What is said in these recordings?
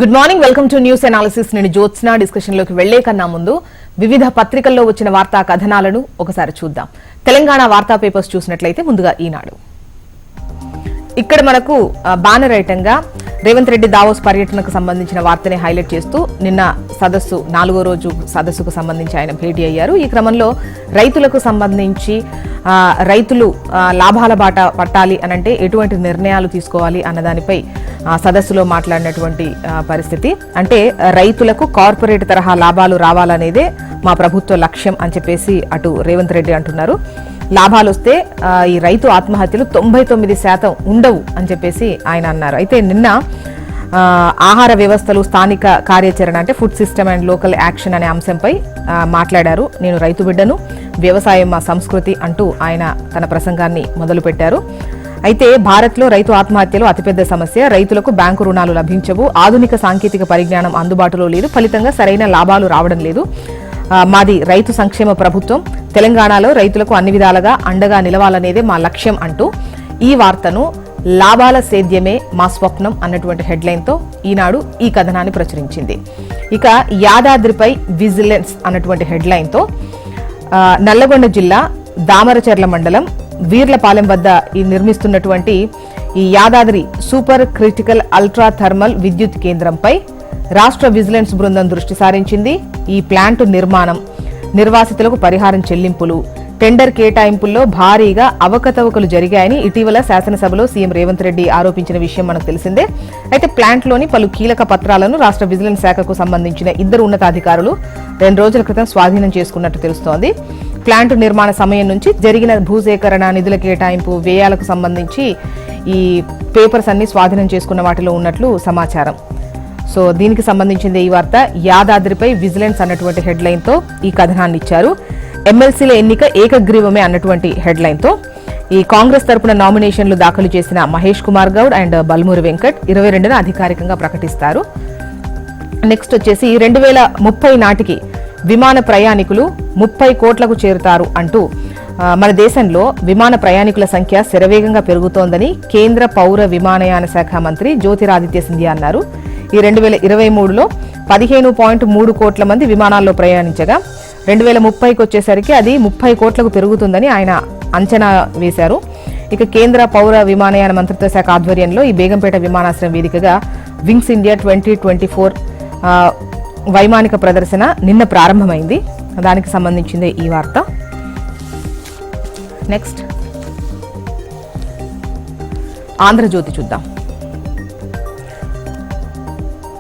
Good morning, welcome to news analysis. నేను Jyotsna. Discussion లోకి వెళ్లే కన్నా ముందు వివిధ పత్రికల్లో వచ్చిన వార్తా కథనాలను ఒకసారి చూద్దాం. తెలంగాణ వార్తా పేపర్స్ చూసినట్లయితే ముందుగా ఈనాడు. ఇక్కడ మనకు బ్యానర్ ఐటంగా రేవంత్ రెడ్డి దావోస్ పర్యటనకు సంబంధించిన వార్తని హైలైట్ చేస్తూ నిన్న సదస్సు 4వ రోజు సదస్సుకు సంబంధించి ఆయన భేటీ అయ్యారు. ఈ క్రమంలో రైతులకు సంబంధించి రైతులు లాభాల బాట పట్టాలి అనంటే ఎటువంటి నిర్ణయాలు తీసుకోవాలి అన్నదానిపై సదస్సులో మాట్లాడినటువంటి పరిస్థితి. అంటే రైతులకు కార్పొరేట్ తరహా లాభాలు రావాలనేదే మా ప్రభుత్వ లక్ష్యం అని చెప్పేసి అటు రేవంత్ రెడ్డి అంటున్నారు. లాభాలు వస్తే ఈ రైతు ఆత్మహత్యలు 99% ఉండవు అని చెప్పేసి ఆయన అన్నారు. అయితే నిన్న ఆహార వ్యవస్థలు స్థానిక కార్యాచరణ అంటే food system and local action అనే అంశంపై మాట్లాడారు. నేను రైతు బిడ్డను, వ్యవసాయం మా సంస్కృతి అంటూ ఆయన తన ప్రసంగాన్ని మొదలుపెట్టారు. అయితే భారత్లో రైతు ఆత్మహత్యలు అతిపెద్ద సమస్య. రైతులకు బ్యాంకు రుణాలు లభించవు, ఆధునిక సాంకేతిక పరిజ్ఞానం అందుబాటులో లేదు, ఫలితంగా సరైన లాభాలు రావడం లేదు. మాది రైతు సంక్షేమ ప్రభుత్వం, తెలంగాణలో రైతులకు అన్ని విధాలుగా అండగా నిలవాలనేదే మా లక్ష్యం అంటూ ఈ వార్తను లాభాల సేద్యమే మా స్వప్నం అన్నటువంటి హెడ్లైన్తో ఈనాడు ఈ కథనాన్ని ప్రచురించింది. ఇక యాదాద్రిపై విజిలెన్స్ అన్నటువంటి హెడ్లైన్తో నల్లగొండ జిల్లా దామరచెర్ల మండలం వీర్లపాలెం వద్ద నిర్మిస్తున్నటువంటి ఈ Yadadri super critical ultra thermal విద్యుత్ కేంద్రంపై రాష్ట్ర విజిలెన్స్ బృందం దృష్టి సారించింది. ఈ ప్లాంటు నిర్మాణం, నిర్వాసితులకు పరిహారం చెల్లింపులు, టెండర్ కేటాయింపుల్లో భారీగా అవకతవకలు జరిగాయని ఇటీవల శాసనసభలో సీఎం రేవంత్ రెడ్డి ఆరోపించిన విషయం మనకు తెలిసిందే. అయితే ప్లాంట్లోని పలు కీలక పత్రాలను రాష్ట్ర విజిలెన్స్ శాఖకు సంబంధించిన 2 ఉన్నతాధికారులు 2 రోజుల క్రితం స్వాధీనం చేసుకున్నట్టు తెలుస్తోంది. ప్లాంట్ నిర్మాణ సమయం నుంచి జరిగిన భూసేకరణ, నిధుల కేటాయింపు, వ్యయాలకు సంబంధించి ఈ పేపర్స్ అన్ని స్వాధీనం చేసుకున్న వాటిలో ఉన్నట్లు సమాచారం. సో దీనికి సంబంధించింది ఈ వార్త. యాదాద్రిపై విజిలెన్స్ అన్నటువంటి హెడ్లైన్తో ఈ కథనాన్ని ఇచ్చారు. ఎమ్మెల్సీల ఎన్నిక ఏకగ్రీవమే అన్నటువంటి హెడ్లైన్తో ఈ కాంగ్రెస్ తరపున నామినేషన్లు దాఖలు చేసిన మహేష్ కుమార్ గౌడ్ అండ్ బల్మూరి వెంకట్ 22న అధికారికంగా ప్రకటిస్తారు. నెక్స్ట్ వచ్చేసి 2030 నాటికి విమాన ప్రయాణికులు 30 కోట్లకు చేరుతారు అంటూ మన దేశంలో విమాన ప్రయాణికుల సంఖ్య శరవేగంగా పెరుగుతోందని కేంద్ర పౌర విమానయాన శాఖ మంత్రి జ్యోతిరాదిత్య సింధియా అన్నారు. ఈ 2023లో 15.3 కోట్ల మంది విమానాల్లో ప్రయాణించగా 2030కి వచ్చేసరికి అది 30 కోట్లకు పెరుగుతుందని ఆయన అంచనా వేశారు. ఇక కేంద్ర పౌర విమానయాన మంత్రిత్వ శాఖ ఆధ్వర్యంలో ఈ బేగంపేట విమానాశ్రయం వేదికగా వింగ్స్ ఇండియా 2024 వైమానిక ప్రదర్శన నిన్న ప్రారంభమైంది. దానికి సంబంధించింది ఈ వార్త. నెక్స్ట్ ఆంధ్రజ్యోతి చూద్దాం.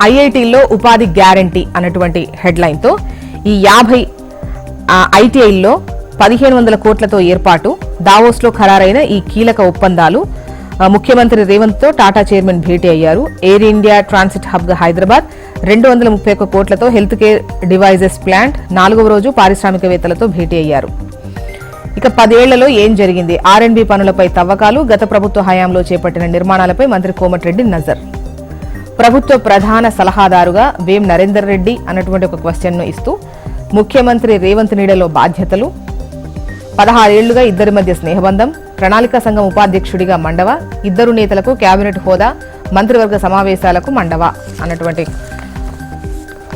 ఐఐటీల్లో ఉపాధి గ్యారంటీ అన్నటువంటి హెడ్లైన్తో ఈ 50 ఐటీఐల్లో 1500 కోట్లతో ఏర్పాటు, దావోస్లో ఖరారైన ఈ కీలక ఒప్పందాలు. ముఖ్యమంత్రి రేవంత్తో టాటా చైర్మన్ భేటీ అయ్యారు. ఎయిర్ ఇండియా ట్రాన్సిట్ హబ్గా హైదరాబాద్, 231 కోట్లతో హెల్త్ కేర్ డివైజెస్ ప్లాంట్. 4వ రోజు పారిశ్రామికవేత్తలతో భేటీ అయ్యారు. ఇక 10 ఏళ్లలో ఏం జరిగింది, ఆర్ఎండ్బి పనులపై తవ్వకాలు, గత ప్రభుత్వ హయాంలో చేపట్టిన నిర్మాణాలపై మంత్రి కోమటిరెడ్డి నజర్. ప్రభుత్వ ప్రధాన సలహాదారుగా వేం నరేందర్ రెడ్డి అన్నటువంటి ఒక క్వశ్చన్ను ఇస్తూ ముఖ్యమంత్రి రేవంత్ నీడలో బాధ్యతలు, 16 ఏళ్లుగా ఇద్దరి మధ్య స్నేహబంధం, ప్రణాళికా సంఘం ఉపాధ్యక్షుడిగా మండవ, 2 నేతలకు కేబినెట్ హోదా, మంత్రివర్గ సమావేశాలకు మండవ అన్నటువంటి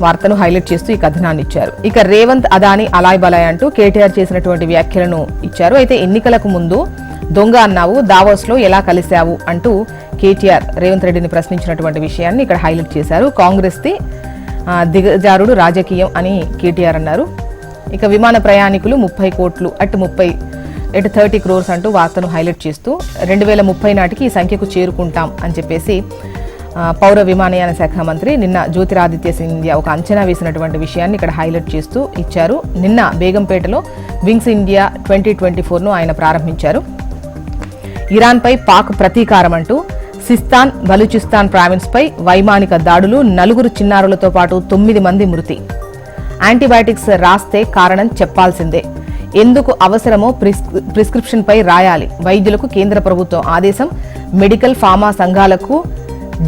వార్తను హైలైట్ చేస్తూ ఈ కథనాన్ని ఇచ్చారు. ఇక రేవంత్ అదాని అలాయ్ బలాయ్ అంటూ కేటీఆర్ చేసినటువంటి వ్యాఖ్యలను ఇచ్చారు. అయితే ఎన్నికలకు ముందు దొంగ అన్నావు, దావోస్లో ఎలా కలిశావు అంటూ కేటీఆర్ రేవంత్ రెడ్డిని ప్రశ్నించినటువంటి విషయాన్ని ఇక్కడ హైలైట్ చేశారు. కాంగ్రెస్ది దిగజారుడు రాజకీయం అని కేటీఆర్ అన్నారు. ఇక విమాన ప్రయాణికులు 30 కోట్లు అటు 30 క్రోర్స్ అంటూ వార్తను హైలైట్ చేస్తూ 2030 నాటికి ఈ సంఖ్యకు చేరుకుంటాం అని చెప్పేసి పౌర విమానయాన శాఖ మంత్రి నిన్న జ్యోతిరాదిత్య సింధియా ఒక అంచనా వేసినటువంటి విషయాన్ని ఇక్కడ హైలైట్ చేస్తూ ఇచ్చారు. నిన్న బేగంపేటలో వింగ్స్ ఇండియా 2024ను ఆయన ప్రారంభించారు. ఇరాన్పై పాక్ ప్రతీకారం అంటూ సిస్తాన్, బలూచిస్తాన్ ప్రావిన్స్పై వైమానిక దాడులు, 4 చిన్నారులతో పాటు 9 మంది మృతి. యాంటీబయాటిక్స్ రాస్తే కారణం చెప్పాల్సిందే, ఎందుకు అవసరమో ప్రిస్క్రిప్షన్పై రాయాలి. వైద్యులకు కేంద్ర ప్రభుత్వం ఆదేశం. మెడికల్ ఫార్మా సంఘాలకు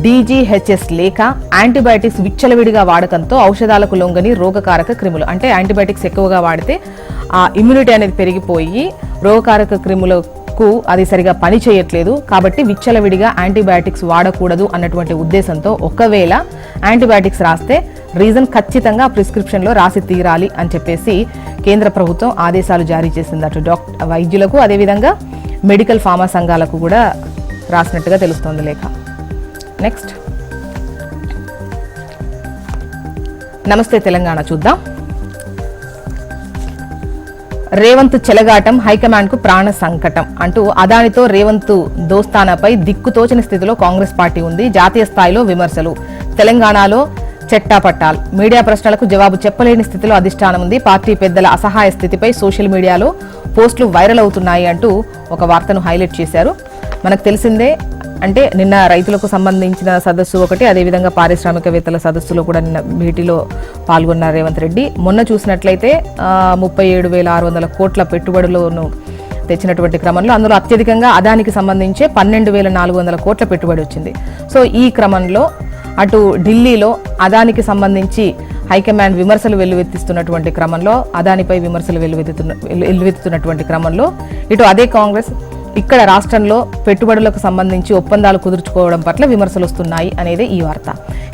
డీజీహెచ్ఎస్ లేక యాంటీబయాటిక్స్ విచ్చలవిడిగా వాడకంతో ఔషధాలకు లొంగని రోగకారక క్రిములు. అంటే యాంటీబయాటిక్స్ ఎక్కువగా వాడితే ఆ ఇమ్యూనిటీ అనేది పెరిగిపోయి రోగకారక క్రిములు కు అది సరిగా పని చేయట్లేదు, కాబట్టి విచ్చలవిడిగా యాంటీబయాటిక్స్ వాడకూడదు అన్నటువంటి ఉద్దేశంతో ఒకవేళ యాంటీబయాటిక్స్ రాస్తే రీజన్ ఖచ్చితంగా ప్రిస్క్రిప్షన్లో రాసి తీరాలి అని చెప్పేసి కేంద్ర ప్రభుత్వం ఆదేశాలు జారీ చేసింది. అటు వైద్యులకు అదేవిధంగా మెడికల్ ఫార్మా సంఘాలకు కూడా రాసినట్టుగా తెలుస్తోంది లేఖ. నెక్స్ట్ నమస్తే తెలంగాణ చూద్దాం. రేవంత్ చెలగాటం హైకమాండ్ కు ప్రాణ సంకటం అంటూ అదానితో రేవంత్ దోస్తానాపై దిక్కుతోచని స్థితిలో కాంగ్రెస్ పార్టీ ఉంది. జాతీయ స్థాయిలో విమర్శలు, తెలంగాణలో చెట్టాపట్టాల్, మీడియా ప్రశ్నలకు జవాబు చెప్పలేని స్థితిలో అధిష్టానం ఉంది. పార్టీ పెద్దల అసహాయ స్థితిపై సోషల్ మీడియాలో పోస్టులు వైరల్ అవుతున్నాయి అంటూ ఒక వార్తను హైలైట్ చేశారు. మనకు తెలిసిందే, అంటే నిన్న రైతులకు సంబంధించిన సదస్సు ఒకటి, అదేవిధంగా పారిశ్రామికవేత్తల సదస్సులో కూడా నిన్న భేటీలో పాల్గొన్న రేవంత్ రెడ్డి. మొన్న చూసినట్లయితే 37,600 కోట్ల పెట్టుబడులను తెచ్చినటువంటి క్రమంలో అందులో అత్యధికంగా అదానికి సంబంధించే 12,400 కోట్ల పెట్టుబడి వచ్చింది. సో ఈ క్రమంలో అటు ఢిల్లీలో అదానికి సంబంధించి హైకమాండ్ విమర్శలు వెల్లువెత్తిస్తున్నటువంటి క్రమంలో, అదానిపై విమర్శలు వెల్లువెత్తుతున్నటువంటి క్రమంలో ఇటు అదే కాంగ్రెస్ ఇక్కడ రాష్ట్రంలో పెట్టుబడులకు సంబంధించి ఒప్పందాలు కుదుర్చుకోవడం పట్ల విమర్శలు వస్తున్నాయి అనేది ఈ వార్త.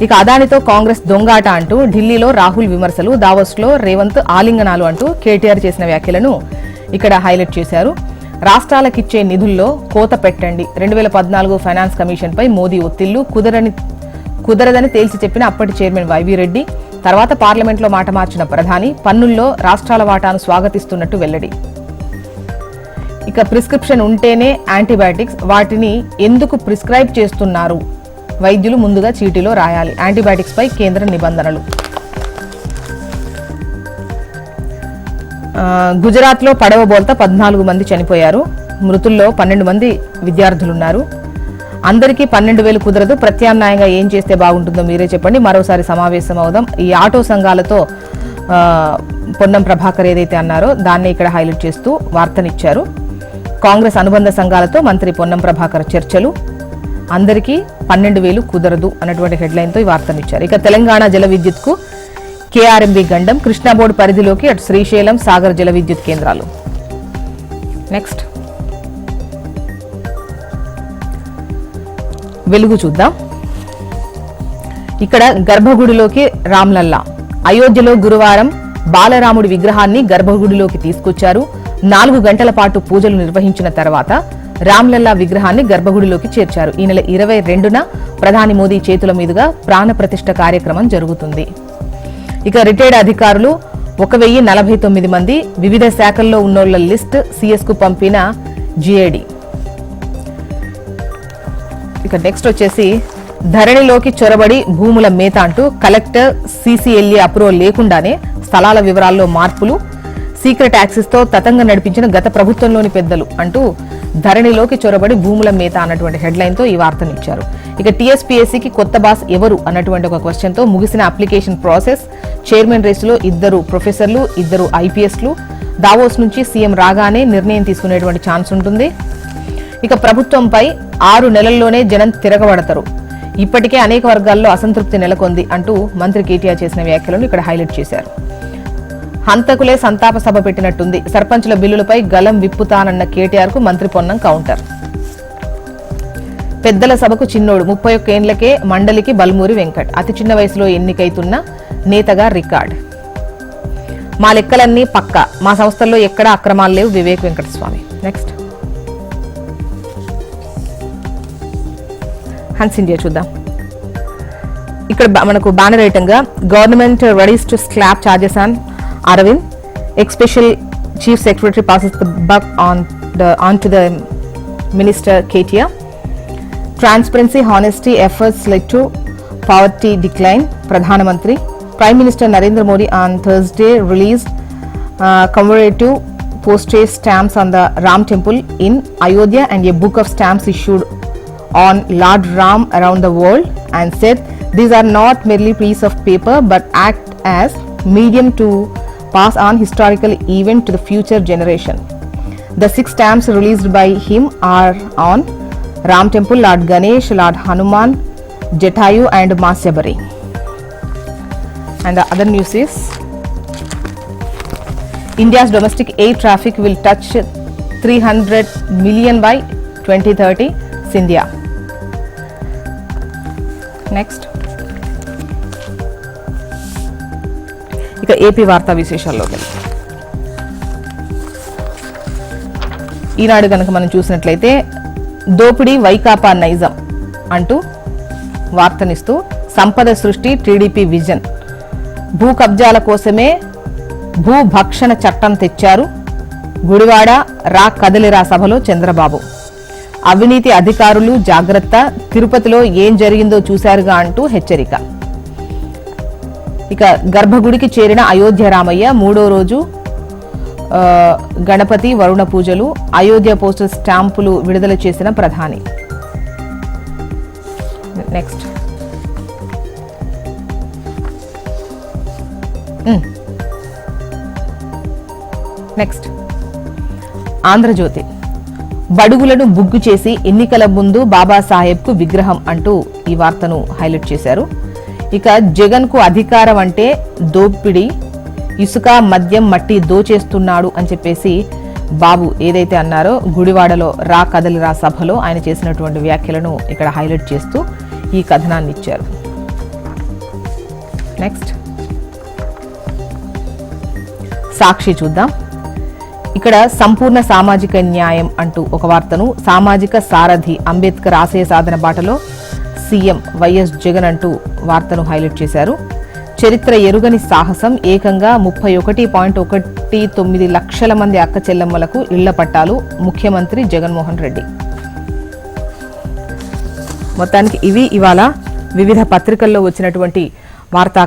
ఇక అదానితో కాంగ్రెస్ దొంగాట అంటూ ఢిల్లీలో రాహుల్ విమర్శలు, దావోస్లో రేవంత్ ఆలింగనాలు అంటూ కేటీఆర్ చేసిన వ్యాఖ్యలను ఇక్కడ హైలైట్ చేశారు. రాష్ట్రాలకిచ్చే నిధుల్లో కోత పెట్టండి, 2014 ఫైనాన్స్ కమిషన్ పై మోదీ ఒత్తిళ్లు, కుదరదని తేల్చి చెప్పిన అప్పటి చైర్మన్ వైవి రెడ్డి. తర్వాత పార్లమెంట్లో మాట మార్చిన ప్రధాని, పన్నుల్లో రాష్ట్రాల వాటాను స్వాగతిస్తున్నట్టు వెల్లడి. ఇక ప్రిస్క్రిప్షన్ ఉంటేనే యాంటీబయాటిక్స్, వాటిని ఎందుకు ప్రిస్క్రైబ్ చేస్తున్నారు, వైద్యులు ముందుగా చీటీలో రాయాలి, యాంటీబయాటిక్స్ పై కేంద్ర నిబంధనలు. గుజరాత్లో పడవ బోల్తా 14 మంది చనిపోయారు, మృతుల్లో 12 మంది విద్యార్థులున్నారు. అందరికీ 12,000 కుదరదు, ప్రత్యామ్నాయంగా ఏం చేస్తే బాగుంటుందో మీరే చెప్పండి, మరోసారి సమావేశం అవుదాం. ఈ ఆటో సంఘాలతో పొన్నం ప్రభాకర్ ఏదైతే అన్నారో దాన్ని ఇక్కడ హైలైట్ చేస్తూ వార్తనిచ్చారు. కాంగ్రెస్ అనుబంధ సంఘాలతో మంత్రి పొన్నం ప్రభాకర్ చర్చలు, అందరికీ 12,000 కుదరదు అన్నటువంటి హెడ్లైన్తో ఈ వార్తనిచ్చారు. ఇక తెలంగాణ జల విద్యుత్ కు కేఆర్ఎంబీ గండం, కృష్ణా బోర్డు పరిధిలోకి అటు శ్రీశైలం, సాగర్ జల విద్యుత్ కేంద్రాలు. నెక్స్ట్ వెలుగు చూద్దాం. ఇక్కడ గర్భగుడిలోకి రామ్లల్లా, అయోధ్యలో గురువారం బాలరాముడి విగ్రహాన్ని గర్భగుడిలోకి తీసుకొచ్చారు. 4 గంటల పాటు పూజలు నిర్వహించిన తర్వాత రామ్లల్లా విగ్రహాన్ని గర్భగుడిలోకి చేర్చారు. ఈ నెల 22న ప్రధాని మోదీ చేతుల మీదుగా ప్రాణ ప్రతిష్ఠ కార్యక్రమం జరుగుతుంది. ఇక రిటైర్డ్ అధికారులు 1049 మంది, వివిధ శాఖల్లో ఉన్నోళ్ల లిస్ట్ సిఎస్ కు పంపిన జిఐడి. ఇక నెక్స్ట్ వచ్చేసి ధరణిలోకి చొరబడి భూముల మేత అంటూ కలెక్టర్ సిసిఎల్ఏ అప్రూవల్ లేకుండానే స్థలాల వివరాల్లో మార్పులు, సీక్రెట్ యాక్సెస్ తో తతంగం నడిపించిన గత ప్రభుత్వంలోని పెద్దలు అంటూ ధరణిలోకి చొరబడి భూముల మేత అన్నటువంటి హెడ్లైన్ తో ఈ వార్తనిచ్చారు. ఇక టీఎస్పీఎస్సీకి కొత్త బాస్ ఎవరు అన్నటువంటి ఒక క్వశ్చన్ తో ముగిసిన అప్లికేషన్ ప్రాసెస్, చైర్మన్ రేసులో 2 ప్రొఫెసర్లు, 2 ఐపీఎస్లు, దావోస్ నుంచి సీఎం రాగానే నిర్ణయం తీసుకునేటువంటి ఛాన్స్ ఉంటుంది. ఇక ప్రభుత్వంపై 6 నెలల్లోనే జనం తిరగబడతారు, ఇప్పటికే అనేక వర్గాల్లో అసంతృప్తి నెలకొంది అంటూ మంత్రి కేటీఆర్ చేసిన వ్యాఖ్యలను ఇక్కడ హైలైట్ చేశారు. హంతకులే సంతాప సభ పెట్టినట్టుంది, సర్పంచుల బిల్లులపై గలం విప్పుతానన్న కేటీఆర్ కు మంత్రి పొన్నం కౌంటర్. పెద్దల సభకు చిన్నోడు, 31 ఏండ్లకే మండలికి బల్మూరి వెంకట్, అతి చిన్న వయసులో ఎన్నికైతున్న నేతగా రికార్డ్. మా లెక్కలన్నీ పక్క, మా సంస్థల్లో ఎక్కడా అక్రమాలు లేవు, వివేక్ వెంకటస్వామి. నెక్స్ట్ హన్స్ ఇండియా చూద్దాం. ఇక్కడ మనకు బ్యానర్ ఐటమ్ గా government readies to slab charges on Arvind, ex-special chief secretary passes the buck on to the minister KTR. Transparency, honesty efforts led to poverty decline. Pradhan Mantri, Prime Minister Narendra Modi on Thursday released commemorative postage stamps on the Ram temple in Ayodhya and a book of stamps issued on Lord Ram around the world, and said these are not merely pieces of paper but act as medium to pass on historical event to the future generation. The 6 stamps released by him are on Ram Temple, Lord Ganesh, Lord Hanuman, Jatayu and Masyabari. And the other news is India's domestic air traffic will touch 300 million by 2030 Scindia. Next ఇక AP వార్తా విశేషాల్లోకి ఈనాడు కనుక మనం చూసినట్లయితే దోపిడీ వైకాపా నైజం అంటూ వార్తనిస్తూ సంపద సృష్టి TDP vision, భూ కబ్జాల కోసమే భూభక్షణ చట్టం తెచ్చారు, గుడివాడ రా కదలిరా సభలో చంద్రబాబు, అవినీతి అధికారులు జాగ్రత్త, తిరుపతిలో ఏం జరిగిందో చూశారుగా అంటూ హెచ్చరిక. ఇక గర్భగుడికి చేరిన అయోధ్య రామయ్య మూడో రోజు గణపతి వరుణ పూజలు, అయోధ్య పోస్టల్ స్టాంపులు విడుదల చేసిన ప్రధాని. నెక్స్ట్ ఆంధ్రజ్యోతి, బడుగులను బుగ్గు చేసి ఎన్నికల ముందు బాబాసాహెబ్కు విగ్రహం అంటూ ఈ వార్తను హైలైట్ చేశారు. ఇక జగన్ కు అధికారం అంటే దోపిడీ, ఇసుక మద్యం మట్టి దోచేస్తున్నాడు అని చెప్పేసి బాబు ఏదైతే అన్నారో గుడివాడలో రా కదలిరా సభలో ఆయన చేసినటువంటి వ్యాఖ్యలను ఇక్కడ హైలైట్ చేస్తూ ఈ కథనాన్ని ఇచ్చారు. నెక్స్ట్ సాక్షి చూద్దాం. ఇక్కడ సంపూర్ణ సామాజిక న్యాయం అంటూ ఒక వార్తను, సామాజిక సారథి అంబేద్కర్ ఆశయ సాధన బాటలో సీఎం వైఎస్ జగన్ అంటూ వార్తను హైలైట్ చేశారు. చరిత్ర ఎరుగని సాహసం, ఏకంగా 31.19 లక్షల మంది అక్క చెల్లెమ్మలకు ఇళ్ల పట్టాలు, ముఖ్యమంత్రి జగన్మోహన్ రెడ్డి. మొత్తానికి ఇవి ఇవాళ వివిధ పత్రికల్లో వచ్చినటువంటి వార్తా